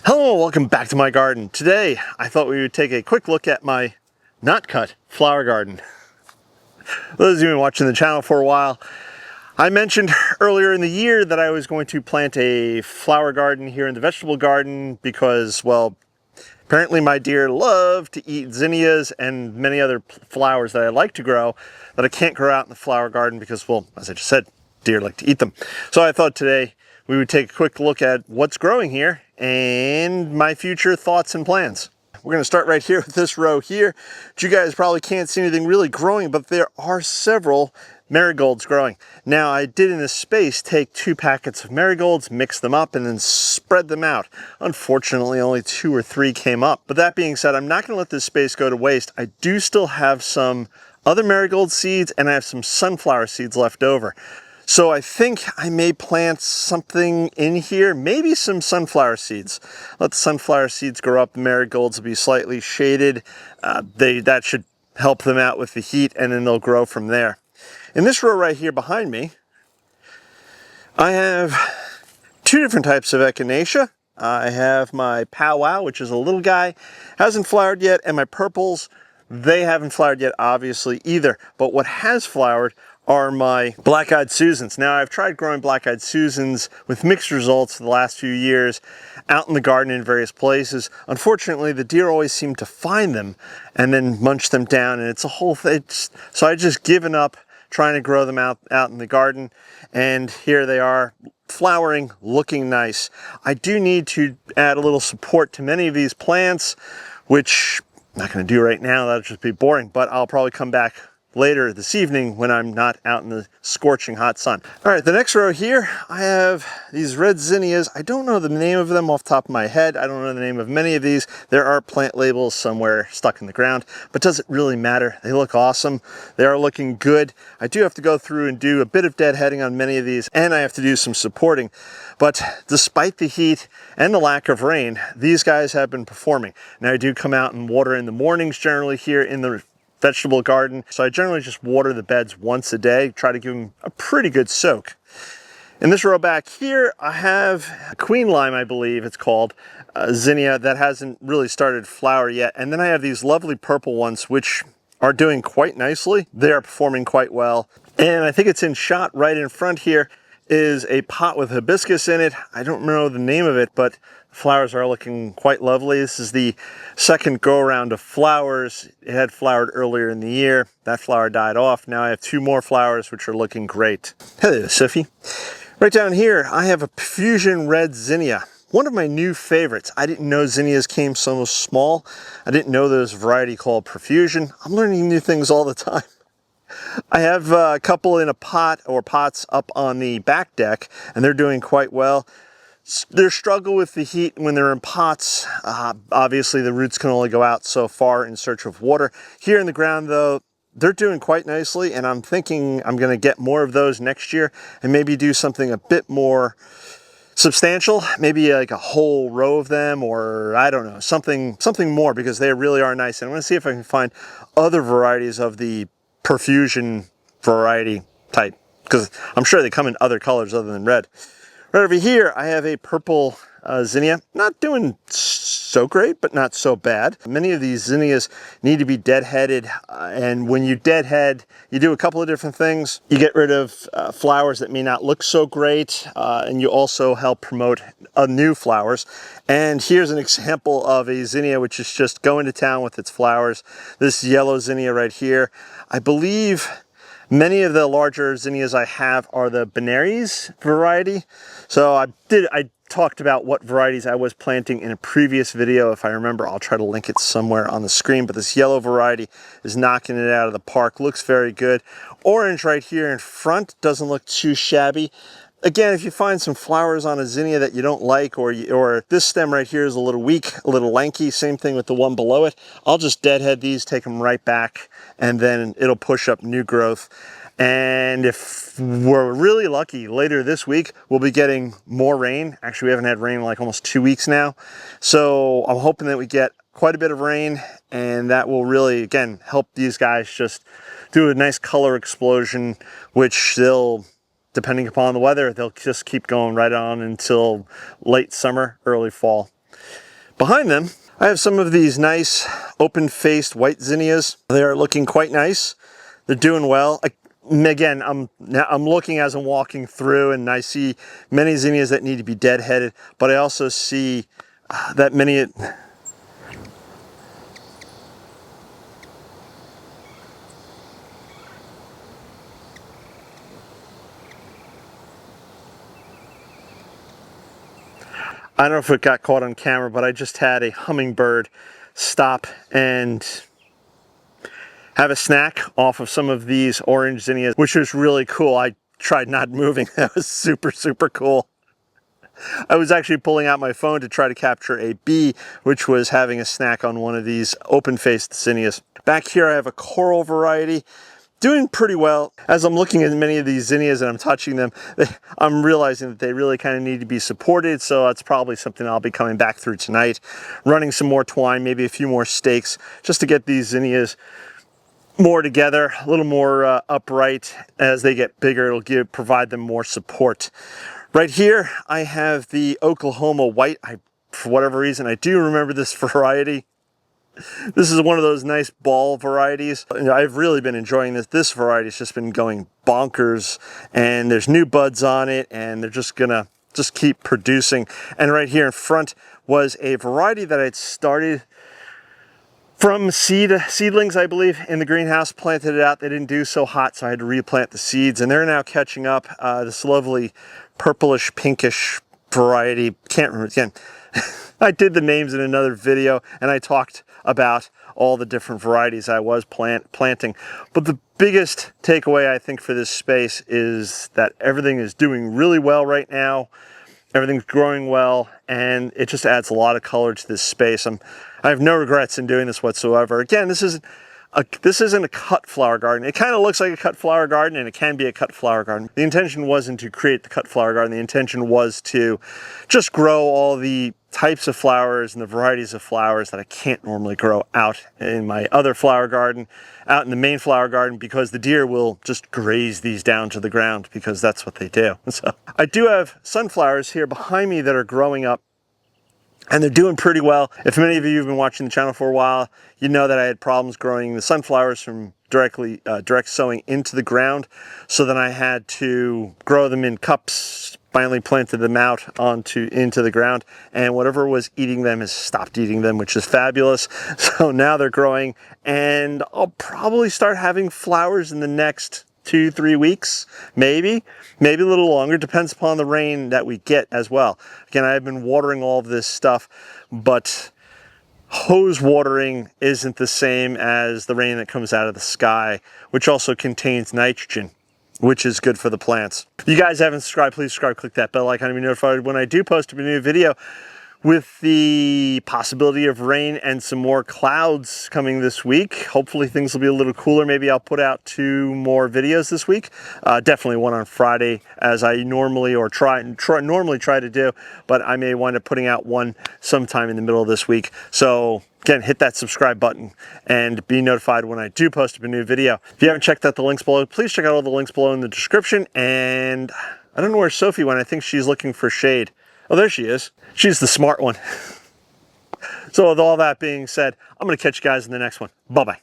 Hello, welcome back to my garden. Today, I thought we would take a quick look at my not cut flower garden. Those of you who have been watching the channel for a while, I mentioned earlier in the year that I was going to plant a flower garden here in the vegetable garden because, well, apparently my deer love to eat zinnias and many other flowers that I like to grow that I can't grow out in the flower garden because, well, as I just said, deer like to eat them. So I thought today we would take a quick look at what's growing here and my future thoughts and plans. We're going to start right here with this row here. You guys probably can't see anything really growing, but there are several marigolds growing. Now, I did in this space take 2 packets of marigolds, mix them up, and then spread them out. Unfortunately, only 2 or 3 came up. But that being said, I'm not going to let this space go to waste. I do still have some other marigold seeds, and I have some sunflower seeds left over. So I think I may plant something in here, maybe some sunflower seeds. Let the sunflower seeds grow up, the marigolds will be slightly shaded. That should help them out with the heat, and then they'll grow from there. In this row right here behind me, I have 2 different types of echinacea. I have my powwow, which is a little guy, hasn't flowered yet, and my purples, they haven't flowered yet, obviously, either. But what has flowered are my black-eyed Susans. Now, I've tried growing black-eyed Susans with mixed results the last few years out in the garden in various places. Unfortunately, the deer always seem to find them and then munch them down, and it's a whole thing. So I've just given up trying to grow them out in the garden, and here they are flowering, looking nice. I do need to add a little support to many of these plants, which I'm not going to do right now. That'll just be boring, but I'll probably come back later this evening when I'm not out in the scorching hot sun. All right, the next row here, I have these red zinnias. I don't know the name of them off the top of my head. I don't know the name of many of these. There are plant labels somewhere stuck in the ground, but does it really matter? They look awesome. They are looking good. I do have to go through and do a bit of deadheading on many of these, and I have to do some supporting. But despite the heat and the lack of rain, these guys have been performing. Now, I do come out and water in the mornings generally here in the vegetable garden. So I generally just water the beds once a day, try to give them a pretty good soak. In this row back here, I have Queen Lime, I believe it's called, zinnia that hasn't really started flower yet. And then I have these lovely purple ones, which are doing quite nicely. They are performing quite well. And I think it's in shot right in front here is a pot with hibiscus in it. I don't know the name of it, but the flowers are looking quite lovely. This is the second go around of flowers. It had flowered earlier in the year. That flower died off. Now I have 2 more flowers, which are looking great. Hello, Sophie. Right down here, I have a Profusion Red Zinnia. One of my new favorites. I didn't know zinnias came so small. I didn't know there was a variety called Profusion. I'm learning new things all the time. I have a couple in a pot or pots up on the back deck, and they're doing quite well. Their struggle with the heat when they're in pots, obviously the roots can only go out so far in search of water. Here in the ground though, they're doing quite nicely, and I'm thinking I'm going to get more of those next year and maybe do something a bit more substantial, maybe like a whole row of them, or I don't know, something more, because they really are nice. And I'm going to see if I can find other varieties of the Profusion variety type, because I'm sure they come in other colors other than red. Right over here, I have a purple zinnia. Not doing so great, but not so bad. Many of these zinnias need to be deadheaded, and when you deadhead, you do a couple of different things. You get rid of flowers that may not look so great, and you also help promote new flowers. And here's an example of a zinnia which is just going to town with its flowers. This yellow zinnia right here. I believe many of the larger zinnias I have are the Benares variety. So I talked about what varieties I was planting in a previous video. If I remember, I'll try to link it somewhere on the screen. But this yellow variety is knocking it out of the park. Looks very good. Orange right here in front doesn't look too shabby. Again, if you find some flowers on a zinnia that you don't like, or this stem right here is a little weak, a little lanky, same thing with the one below it, I'll just deadhead these, take them right back, and then it'll push up new growth. And if we're really lucky, later this week, we'll be getting more rain. Actually, we haven't had rain in like almost 2 weeks now. So I'm hoping that we get quite a bit of rain, and that will really, again, help these guys just do a nice color explosion, which they'll, depending upon the weather, they'll just keep going right on until late summer, early fall. Behind them, I have some of these nice open-faced white zinnias. They are looking quite nice. They're doing well. Again, I'm looking as I'm walking through, and I see many zinnias that need to be deadheaded, but I also see that many... I don't know if it got caught on camera, but I just had a hummingbird stop and have a snack off of some of these orange zinnias, which was really cool. I tried not moving. That was super, super cool. I was actually pulling out my phone to try to capture a bee, which was having a snack on one of these open-faced zinnias. Back here, I have a coral variety. Doing pretty well. As I'm looking at many of these zinnias and I'm touching them, I'm realizing that they really kind of need to be supported, so that's probably something I'll be coming back through tonight. Running some more twine, maybe a few more stakes, just to get these zinnias more together, a little more upright. As they get bigger, it'll provide them more support. Right here, I have the Oklahoma White. For whatever reason, I do remember this variety. This is one of those nice ball varieties. I've really been enjoying this. This variety's just been going bonkers, and there's new buds on it, and they're just gonna keep producing. And right here in front was a variety that I'd started from seedlings, I believe, in the greenhouse. Planted it out. They didn't do so hot, so I had to replant the seeds, and they're now catching up. This lovely purplish pinkish variety. Can't remember again. I did the names in another video, and I talked about all the different varieties I was planting. But the biggest takeaway, I think, for this space is that everything is doing really well right now. Everything's growing well, and it just adds a lot of color to this space. I have no regrets in doing this whatsoever. Again, this isn't a cut flower garden. It kind of looks like a cut flower garden, and it can be a cut flower garden. The intention wasn't to create the cut flower garden. The intention was to just grow all the types of flowers and the varieties of flowers that I can't normally grow out in my other flower garden, out in the main flower garden, because the deer will just graze these down to the ground, because that's what they do. So I do have sunflowers here behind me that are growing up, and they're doing pretty well. If many of you have been watching the channel for a while, you know that I had problems growing the sunflowers from direct sowing into the ground. So then I had to grow them in cups, finally planted them out into the ground, and whatever was eating them has stopped eating them, which is fabulous. So now they're growing, and I'll probably start having flowers in the next 2-3 weeks, maybe a little longer. Depends upon the rain that we get as well. Again, I've been watering all of this stuff, but hose watering isn't the same as the rain that comes out of the sky, which also contains nitrogen, which is good for the plants. If you guys haven't subscribed, please subscribe, click that bell icon to be notified when I do post a new video. With the possibility of rain and some more clouds coming this week, hopefully things will be a little cooler. Maybe I'll put out 2 more videos this week. Definitely one on Friday, as I normally try to do, but I may wind up putting out one sometime in the middle of this week. So again, hit that subscribe button and be notified when I do post a new video. If you haven't checked out the links below, please check out all the links below in the description. And I don't know where Sophie went. I think she's looking for shade. Oh, there she is. She's the smart one. So with all that being said, I'm going to catch you guys in the next one. Bye-bye.